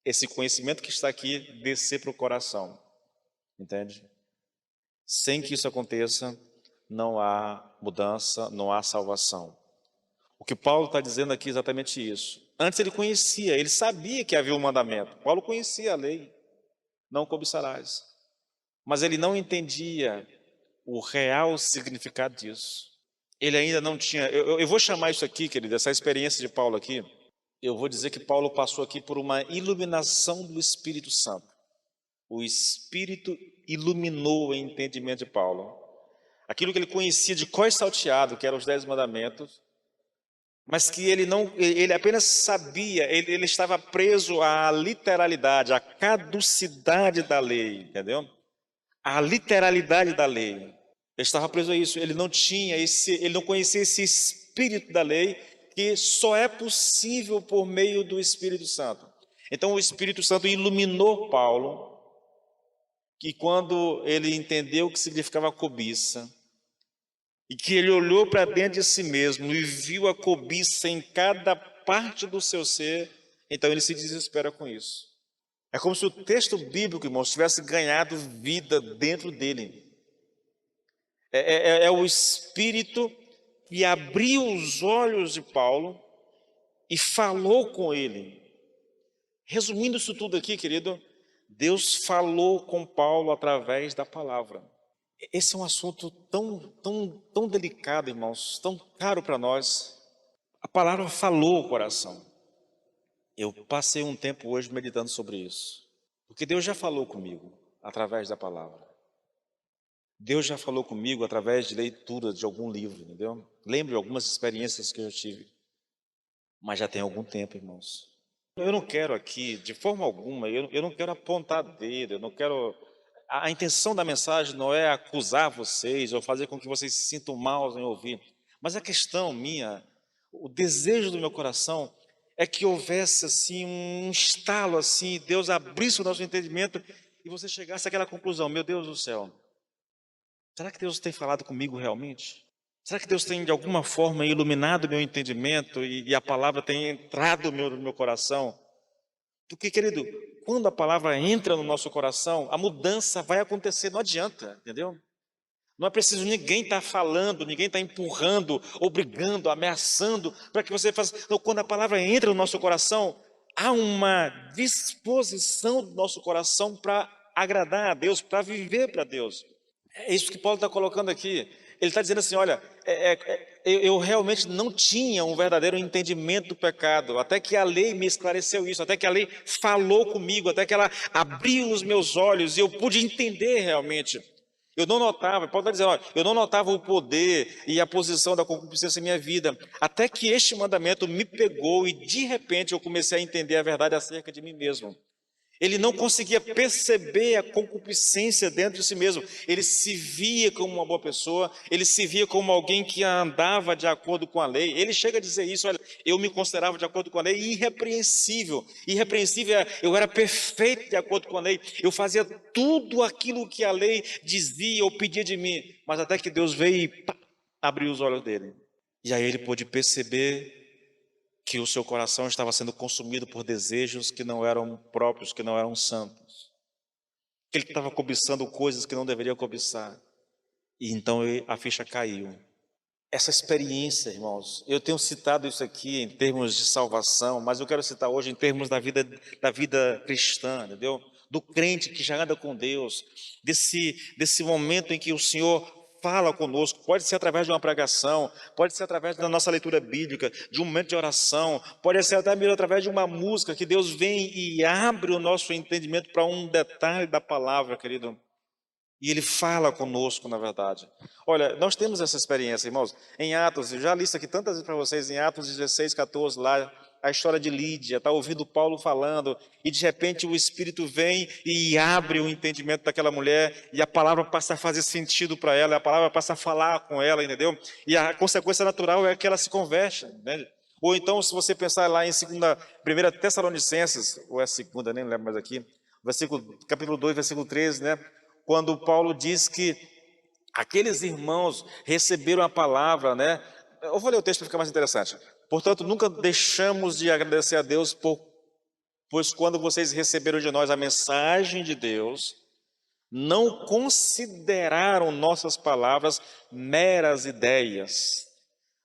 A: esse conhecimento que está aqui descer para o coração, entende? Sem que isso aconteça, não há mudança, não há salvação. O que Paulo está dizendo aqui é exatamente isso. Antes ele conhecia, ele sabia que havia um mandamento. Paulo conhecia a lei, não cobiçarás. Mas ele não entendia o real significado disso. Ele ainda não tinha... Eu vou chamar isso aqui, querido, essa experiência de Paulo aqui, eu vou dizer que Paulo passou aqui por uma iluminação do Espírito Santo. O Espírito iluminou o entendimento de Paulo. Aquilo que ele conhecia de cor salteado, que eram os 10 mandamentos, mas que ele apenas sabia, ele estava preso à literalidade, à caducidade da lei, entendeu? À literalidade da lei. Ele estava preso a isso, ele não conhecia esse espírito da lei, que só é possível por meio do Espírito Santo. Então o Espírito Santo iluminou Paulo, que quando ele entendeu o que significava cobiça, e que ele olhou para dentro de si mesmo e viu a cobiça em cada parte do seu ser, então ele se desespera com isso. É como se o texto bíblico, irmãos, tivesse ganhado vida dentro dele. É o Espírito que abriu os olhos de Paulo e falou com ele. Resumindo isso tudo aqui, querido, Deus falou com Paulo através da palavra. Esse é um assunto tão delicado, irmãos, tão caro para nós. A palavra falou o coração. Eu passei um tempo hoje meditando sobre isso, porque Deus já falou comigo através da palavra. Deus já falou comigo através de leitura de algum livro, entendeu? Lembro de algumas experiências que eu tive, mas já tem algum tempo, irmãos. Eu não quero aqui, de forma alguma, eu não quero apontar dedo, eu não quero... A intenção da mensagem não é acusar vocês ou fazer com que vocês se sintam mal em ouvir, mas a questão minha, o desejo do meu coração é que houvesse assim um estalo assim, Deus abrisse o nosso entendimento e você chegasse àquela conclusão: meu Deus do céu, será que Deus tem falado comigo realmente? Será que Deus tem de alguma forma iluminado o meu entendimento e a palavra tem entrado no meu coração? Porque, querido, quando a palavra entra no nosso coração, a mudança vai acontecer, não adianta, entendeu? Não é preciso ninguém estar falando, ninguém estar empurrando, obrigando, ameaçando, para que você faça... Não, quando a palavra entra no nosso coração, há uma disposição do nosso coração para agradar a Deus, para viver para Deus. É isso que Paulo está colocando aqui. Ele está dizendo assim, olha, eu realmente não tinha um verdadeiro entendimento do pecado, até que a lei me esclareceu isso, até que a lei falou comigo, até que ela abriu os meus olhos e eu pude entender realmente. Eu não notava, Paulo está dizendo, olha, eu não notava o poder e a posição da concupiscência em minha vida, até que este mandamento me pegou e de repente eu comecei a entender a verdade acerca de mim mesmo. Ele não conseguia perceber a concupiscência dentro de si mesmo. Ele se via como uma boa pessoa, ele se via como alguém que andava de acordo com a lei. Ele chega a dizer isso, olha, eu me considerava de acordo com a lei irrepreensível. Irrepreensível, eu era perfeito de acordo com a lei. Eu fazia tudo aquilo que a lei dizia ou pedia de mim. Mas até que Deus veio e pá, abriu os olhos dele. E aí ele pôde perceber que o seu coração estava sendo consumido por desejos que não eram próprios, que não eram santos. Que ele estava cobiçando coisas que não deveria cobiçar. E então a ficha caiu. Essa experiência, irmãos, eu tenho citado isso aqui em termos de salvação, mas eu quero citar hoje em termos da vida cristã, entendeu? Do crente que já anda com Deus, desse momento em que o Senhor fala conosco, pode ser através de uma pregação, pode ser através da nossa leitura bíblica, de um momento de oração, pode ser até mesmo através de uma música que Deus vem e abre o nosso entendimento para um detalhe da palavra, querido. E Ele fala conosco, na verdade. Olha, nós temos essa experiência, irmãos. Em Atos, eu já li isso aqui tantas vezes para vocês, em Atos 16, 14, lá, a história de Lídia, está ouvindo Paulo falando, e de repente o Espírito vem e abre o entendimento daquela mulher, e a palavra passa a fazer sentido para ela, a palavra passa a falar com ela, entendeu? E a consequência natural é que ela se converte, né? Ou então, se você pensar lá em 1 Tessalonicenses, ou é segunda, nem lembro mais aqui, capítulo 2, versículo 13, né? Quando Paulo diz que aqueles irmãos receberam a palavra, né? Eu vou ler o texto para ficar mais interessante. Portanto, nunca deixamos de agradecer a Deus, pois quando vocês receberam de nós a mensagem de Deus, não consideraram nossas palavras meras ideias,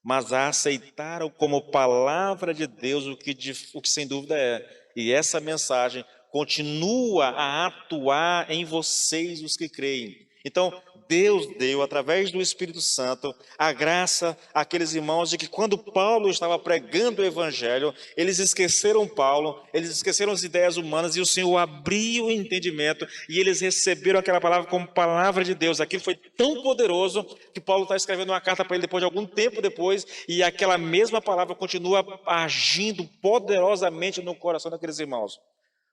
A: mas a aceitaram como palavra de Deus, o que sem dúvida é. E essa mensagem continua a atuar em vocês, os que creem. Então, Deus deu, através do Espírito Santo, a graça àqueles irmãos de que quando Paulo estava pregando o Evangelho, eles esqueceram Paulo, eles esqueceram as ideias humanas e o Senhor abriu o entendimento e eles receberam aquela palavra como palavra de Deus. Aquilo foi tão poderoso que Paulo está escrevendo uma carta para ele depois de algum tempo depois e aquela mesma palavra continua agindo poderosamente no coração daqueles irmãos.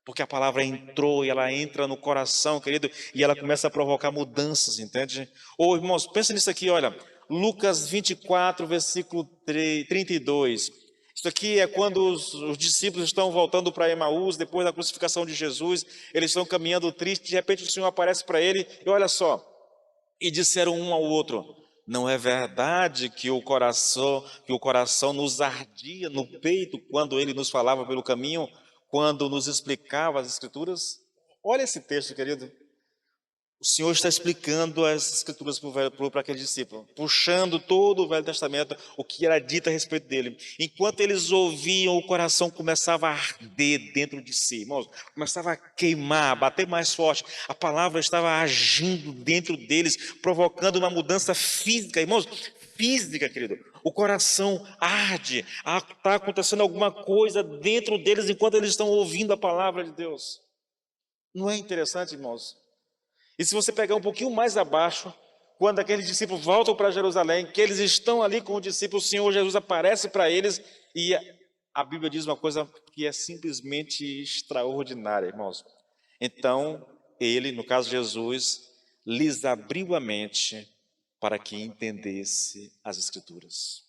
A: Porque a palavra entrou e ela entra no coração, querido, e ela começa a provocar mudanças, entende? Ou, irmãos, pensa nisso aqui, olha, Lucas 24, versículo 32. Isso aqui é quando os discípulos estão voltando para Emaús, depois da crucificação de Jesus, eles estão caminhando tristes, de repente o Senhor aparece para ele, e olha só, e disseram um ao outro, não é verdade que o coração nos ardia no peito quando ele nos falava pelo caminho, quando nos explicava as Escrituras? Olha esse texto, querido. O Senhor está explicando as Escrituras para aquele discípulo, puxando todo o Velho Testamento, o que era dito a respeito dele. Enquanto eles ouviam, o coração começava a arder dentro de si, irmãos, começava a queimar, a bater mais forte. A palavra estava agindo dentro deles, provocando uma mudança física, irmãos, física, querido. O coração arde, está acontecendo alguma coisa dentro deles enquanto eles estão ouvindo a palavra de Deus. Não é interessante, irmãos? E se você pegar um pouquinho mais abaixo, quando aqueles discípulos voltam para Jerusalém, que eles estão ali com o discípulo, o Senhor Jesus aparece para eles e a Bíblia diz uma coisa que é simplesmente extraordinária, irmãos. Então, ele, no caso Jesus, lhes abriu a mente para que entendesse as Escrituras.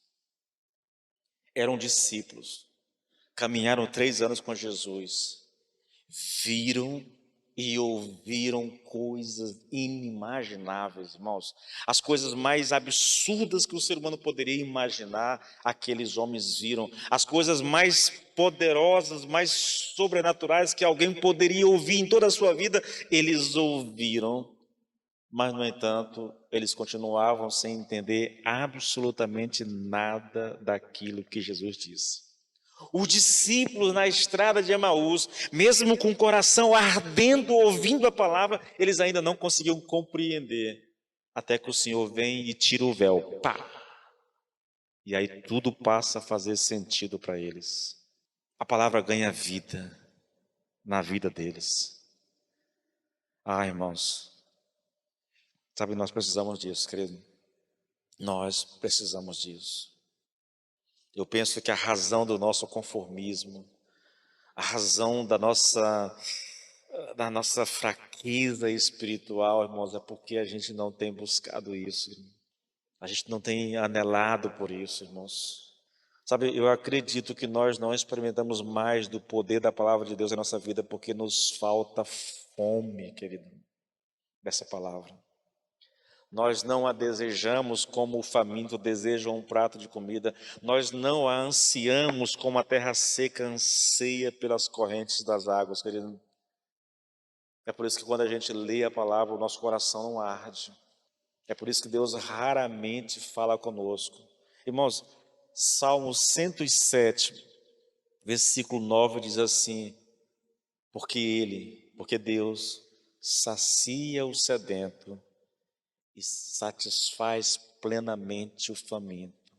A: Eram discípulos, caminharam 3 anos com Jesus, viram e ouviram coisas inimagináveis, irmãos. As coisas mais absurdas que o ser humano poderia imaginar, aqueles homens viram. As coisas mais poderosas, mais sobrenaturais que alguém poderia ouvir em toda a sua vida, eles ouviram. Mas, no entanto, eles continuavam sem entender absolutamente nada daquilo que Jesus disse. Os discípulos na estrada de Emaús, mesmo com o coração ardendo, ouvindo a palavra, eles ainda não conseguiam compreender até que o Senhor vem e tira o véu. Pá! E aí tudo passa a fazer sentido para eles. A palavra ganha vida na vida deles. Ah, irmãos, sabe, nós precisamos disso, querido. Nós precisamos disso. Eu penso que a razão do nosso conformismo, a razão da nossa fraqueza espiritual, irmãos, é porque a gente não tem buscado isso. A gente não tem anelado por isso, irmãos. Sabe, eu acredito que nós não experimentamos mais do poder da palavra de Deus em nossa vida porque nos falta fome, querido, dessa palavra. Nós não a desejamos como o faminto deseja um prato de comida. Nós não a ansiamos como a terra seca anseia pelas correntes das águas, querido. É por isso que quando a gente lê a palavra, o nosso coração não arde. É por isso que Deus raramente fala conosco. Irmãos, Salmo 107, versículo 9 diz assim: porque Deus sacia o sedento e satisfaz plenamente o faminto.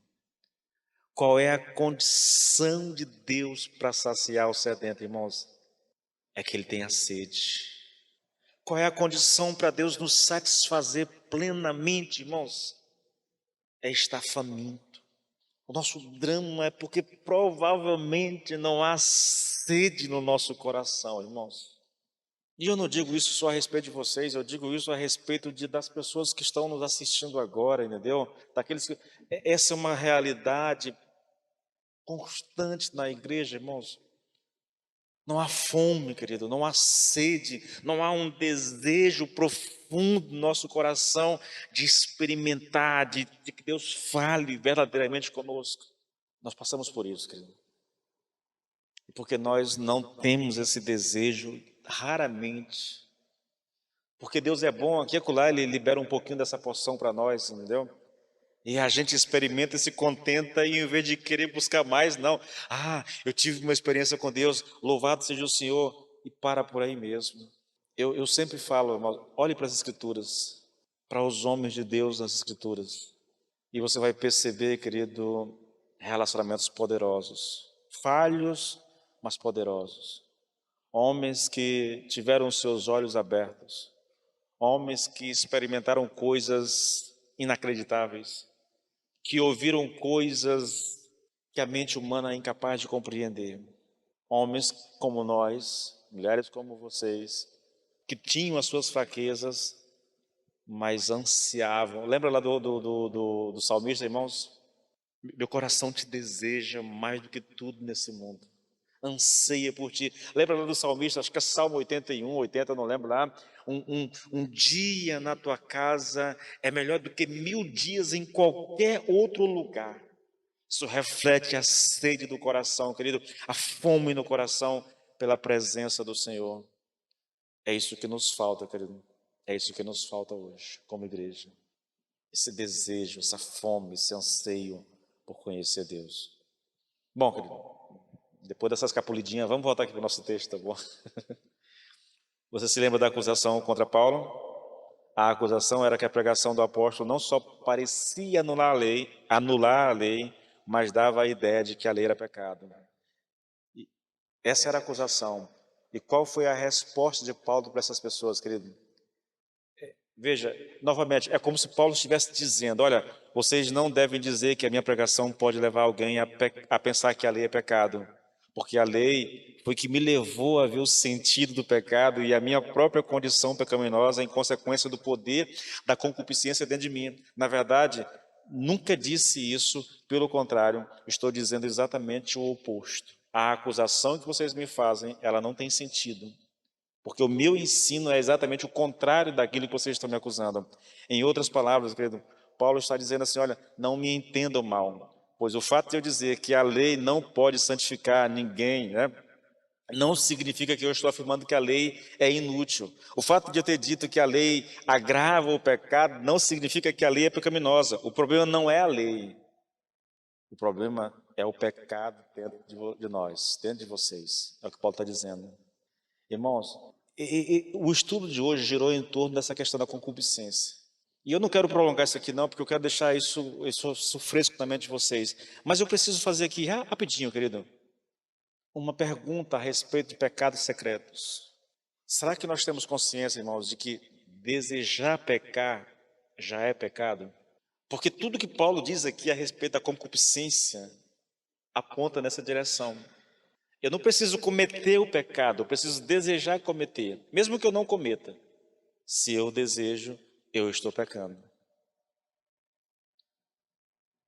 A: Qual é a condição de Deus para saciar o sedento, irmãos? É que Ele tenha sede. Qual é a condição para Deus nos satisfazer plenamente, irmãos? É estar faminto. O nosso drama é porque provavelmente não há sede no nosso coração, irmãos. E eu não digo isso só a respeito de vocês, eu digo isso a respeito das pessoas que estão nos assistindo agora, entendeu? Essa é uma realidade constante na igreja, irmãos. Não há fome, querido, não há sede, não há um desejo profundo no nosso coração de experimentar, de que Deus fale verdadeiramente conosco. Nós passamos por isso, querido. E porque nós não temos esse desejo, raramente, porque Deus é bom, aqui e acolá Ele libera um pouquinho dessa porção para nós, entendeu? E a gente experimenta e se contenta e em vez de querer buscar mais, não. Ah, eu tive uma experiência com Deus, louvado seja o Senhor, e para por aí mesmo. Eu sempre falo, irmão, olhe para as Escrituras, para os homens de Deus nas Escrituras, e você vai perceber, querido, relacionamentos poderosos, falhos, mas poderosos. Homens que tiveram seus olhos abertos, homens que experimentaram coisas inacreditáveis, que ouviram coisas que a mente humana é incapaz de compreender. Homens como nós, mulheres como vocês, que tinham as suas fraquezas, mas ansiavam. Lembra lá do salmista, irmãos? Meu coração te deseja mais do que tudo nesse mundo. Anseia por ti. Lembra lá do salmista, acho que é Salmo 81, 80, não lembro lá. Um dia na tua casa é melhor do que 1000 dias em qualquer outro lugar. Isso reflete a sede do coração, querido, a fome no coração pela presença do Senhor. É isso que nos falta, querido. É isso que nos falta hoje, como igreja. Esse desejo, essa fome, esse anseio por conhecer Deus. Bom, querido, depois dessas capulidinhas, vamos voltar aqui para o nosso texto, tá bom? Você se lembra da acusação contra Paulo? A acusação era que a pregação do apóstolo não só parecia anular a lei, mas dava a ideia de que a lei era pecado. E essa era a acusação. E qual foi a resposta de Paulo para essas pessoas, querido? Veja, novamente, é como se Paulo estivesse dizendo: olha, vocês não devem dizer que a minha pregação pode levar alguém a pensar que a lei é pecado, porque a lei foi que me levou a ver o sentido do pecado e a minha própria condição pecaminosa em consequência do poder da concupiscência dentro de mim. Na verdade, nunca disse isso, pelo contrário, estou dizendo exatamente o oposto. A acusação que vocês me fazem, ela não tem sentido. Porque o meu ensino é exatamente o contrário daquilo que vocês estão me acusando. Em outras palavras, querido, Paulo está dizendo assim: olha, não me entendam mal, pois o fato de eu dizer que a lei não pode santificar ninguém, né, não significa que eu estou afirmando que a lei é inútil. O fato de eu ter dito que a lei agrava o pecado não significa que a lei é pecaminosa. O problema não é a lei. O problema é o pecado dentro de nós, dentro de vocês. É o que Paulo está dizendo. Irmãos, o estudo de hoje girou em torno dessa questão da concupiscência. E eu não quero prolongar isso aqui não, porque eu quero deixar isso fresco na mente de vocês. Mas eu preciso fazer aqui rapidinho, querido, uma pergunta a respeito de pecados secretos. Será que nós temos consciência, irmãos, de que desejar pecar já é pecado? Porque tudo que Paulo diz aqui a respeito da concupiscência aponta nessa direção. Eu não preciso cometer o pecado, eu preciso desejar cometer, mesmo que eu não cometa. Se eu desejo, eu estou pecando.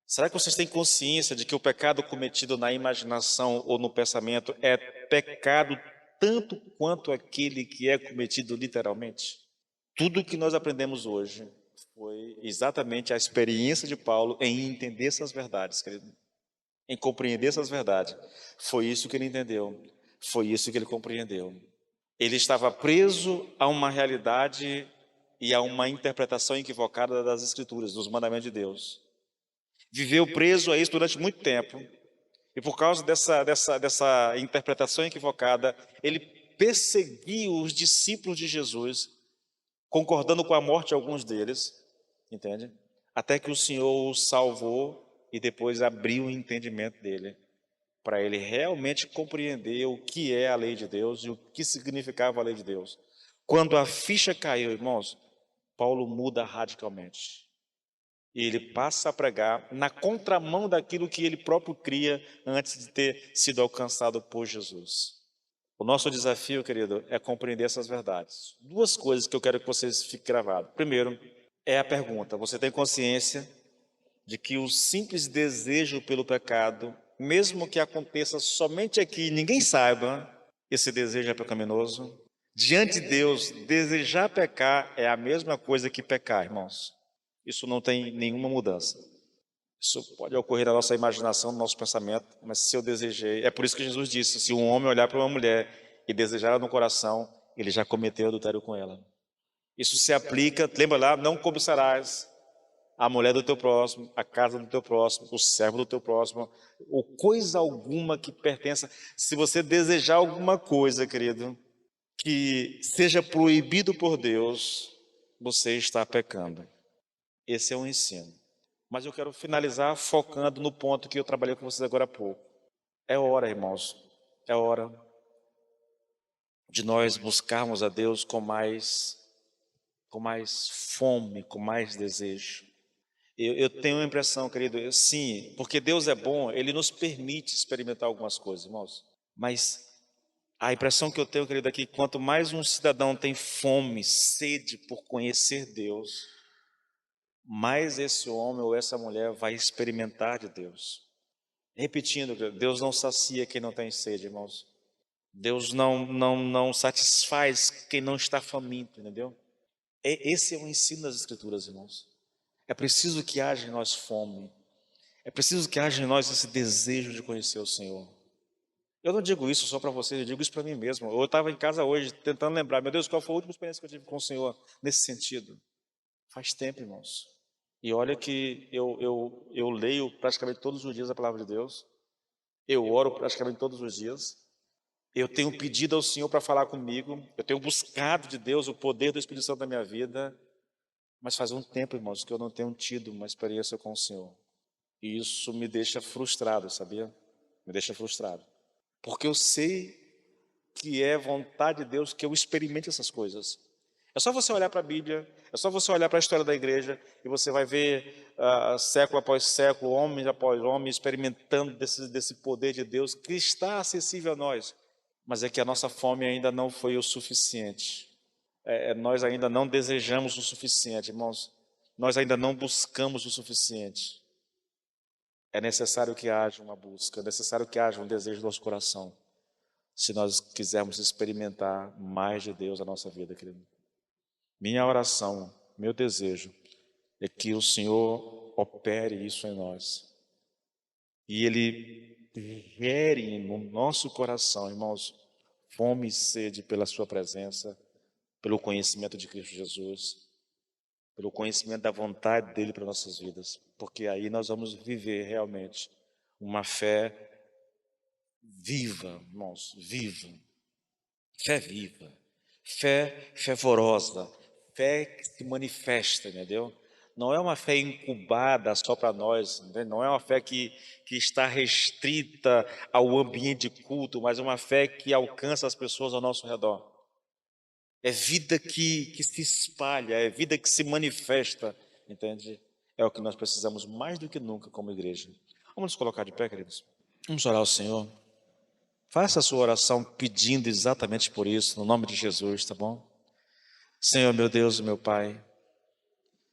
A: Será que vocês têm consciência de que o pecado cometido na imaginação ou no pensamento é pecado tanto quanto aquele que é cometido literalmente? Tudo o que nós aprendemos hoje foi exatamente a experiência de Paulo em entender essas verdades, querido. Em compreender essas verdades. Foi isso que ele entendeu. Foi isso que ele compreendeu. Ele estava preso a uma realidade e a uma interpretação equivocada das Escrituras, dos mandamentos de Deus. Viveu preso a isso durante muito tempo. E por causa dessa interpretação equivocada, ele perseguiu os discípulos de Jesus, concordando com a morte de alguns deles, entende? Até que o Senhor o salvou e depois abriu o entendimento dele, para ele realmente compreender o que é a lei de Deus e o que significava a lei de Deus. Quando a ficha caiu, irmãos, Paulo muda radicalmente. E ele passa a pregar na contramão daquilo que ele próprio cria antes de ter sido alcançado por Jesus. O nosso desafio, querido, é compreender essas verdades. Duas coisas que eu quero que vocês fiquem gravados. Primeiro, é a pergunta: você tem consciência de que o simples desejo pelo pecado, mesmo que aconteça somente aqui e ninguém saiba, esse desejo é pecaminoso? Diante de Deus, desejar pecar é a mesma coisa que pecar, irmãos. Isso não tem nenhuma mudança. Isso pode ocorrer na nossa imaginação, no nosso pensamento, mas se eu desejei, é por isso que Jesus disse: se um homem olhar para uma mulher e desejar ela no coração, ele já cometeu adultério com ela. Isso se aplica, lembra lá, não cobiçarás a mulher do teu próximo, a casa do teu próximo, o servo do teu próximo, ou coisa alguma que pertença. Se você desejar alguma coisa, querido, que seja proibido por Deus, você está pecando. Esse é um ensino. Mas eu quero finalizar focando no ponto que eu trabalhei com vocês agora há pouco. É hora, irmãos, é hora de nós buscarmos a Deus com mais fome, com mais desejo. Eu tenho a impressão, querido, sim, porque Deus é bom, Ele nos permite experimentar algumas coisas, irmãos. Mas a impressão que eu tenho, querido, é que quanto mais um cidadão tem fome, sede por conhecer Deus, mais esse homem ou essa mulher vai experimentar de Deus. Repetindo, Deus não sacia quem não tem sede, irmãos. Deus não satisfaz quem não está faminto, entendeu? Esse é o ensino das Escrituras, irmãos. É preciso que haja em nós fome. É preciso que haja em nós esse desejo de conhecer o Senhor. Eu não digo isso só para vocês, eu digo isso para mim mesmo. Eu estava em casa hoje tentando lembrar, meu Deus, qual foi a última experiência que eu tive com o Senhor nesse sentido? Faz tempo, irmãos. E olha que eu leio praticamente todos os dias a palavra de Deus. Eu oro praticamente todos os dias. Eu tenho pedido ao Senhor para falar comigo. Eu tenho buscado de Deus o poder do Espírito Santo na minha vida. Mas faz um tempo, irmãos, que eu não tenho tido uma experiência com o Senhor. E isso me deixa frustrado, sabia? Me deixa frustrado. Porque eu sei que é vontade de Deus que eu experimente essas coisas. É só você olhar para a Bíblia, é só você olhar para a história da igreja e você vai ver século após século, homens após homens, experimentando desse poder de Deus que está acessível a nós. Mas é que a nossa fome ainda não foi o suficiente. Nós ainda não desejamos o suficiente, irmãos. Nós ainda não buscamos o suficiente. É necessário que haja uma busca, é necessário que haja um desejo do nosso coração, se nós quisermos experimentar mais de Deus na nossa vida, querido. Minha oração, meu desejo é que o Senhor opere isso em nós. E Ele gere no nosso coração, irmãos, fome e sede pela Sua presença, pelo conhecimento de Cristo Jesus, pelo conhecimento da vontade dEle para nossas vidas. Porque aí nós vamos viver realmente uma fé viva, irmãos, viva. Fé viva, fé fervorosa, fé que se manifesta, entendeu? não é uma fé incubada só para nós, né? Não é uma fé que está restrita ao ambiente de culto, mas é uma fé que alcança as pessoas ao nosso redor. É vida que se espalha, é vida que se manifesta, entende? É o que nós precisamos mais do que nunca como igreja. Vamos nos colocar de pé, queridos. Vamos orar ao Senhor. Faça a sua oração pedindo exatamente por isso, no nome de Jesus, tá bom? Senhor, meu Deus e meu Pai,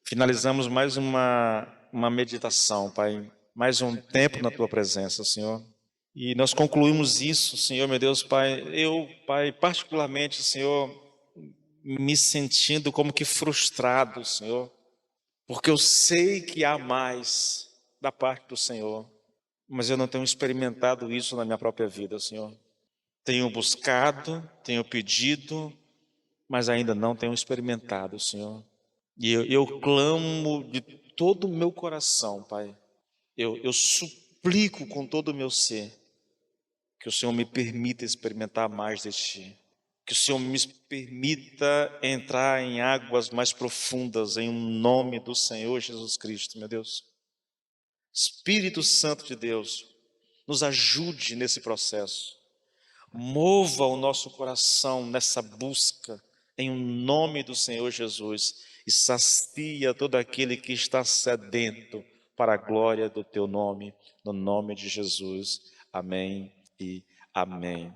A: finalizamos mais uma meditação, Pai, mais um tempo na Tua presença, Senhor. E nós concluímos isso, Senhor, meu Deus, Pai. Eu, Pai, particularmente, Senhor, me sentindo como que frustrado, Senhor, porque eu sei que há mais da parte do Senhor, mas eu não tenho experimentado isso na minha própria vida, Senhor. Tenho buscado, tenho pedido, mas ainda não tenho experimentado, Senhor. E eu clamo de todo o meu coração, Pai. Eu suplico com todo o meu ser que o Senhor me permita experimentar mais de Ti. Que o Senhor me permita entrar em águas mais profundas, em nome do Senhor Jesus Cristo, meu Deus. Espírito Santo de Deus, nos ajude nesse processo. Mova o nosso coração nessa busca, em nome do Senhor Jesus, e sacia todo aquele que está sedento para a glória do Teu nome, no nome de Jesus. Amém e amém.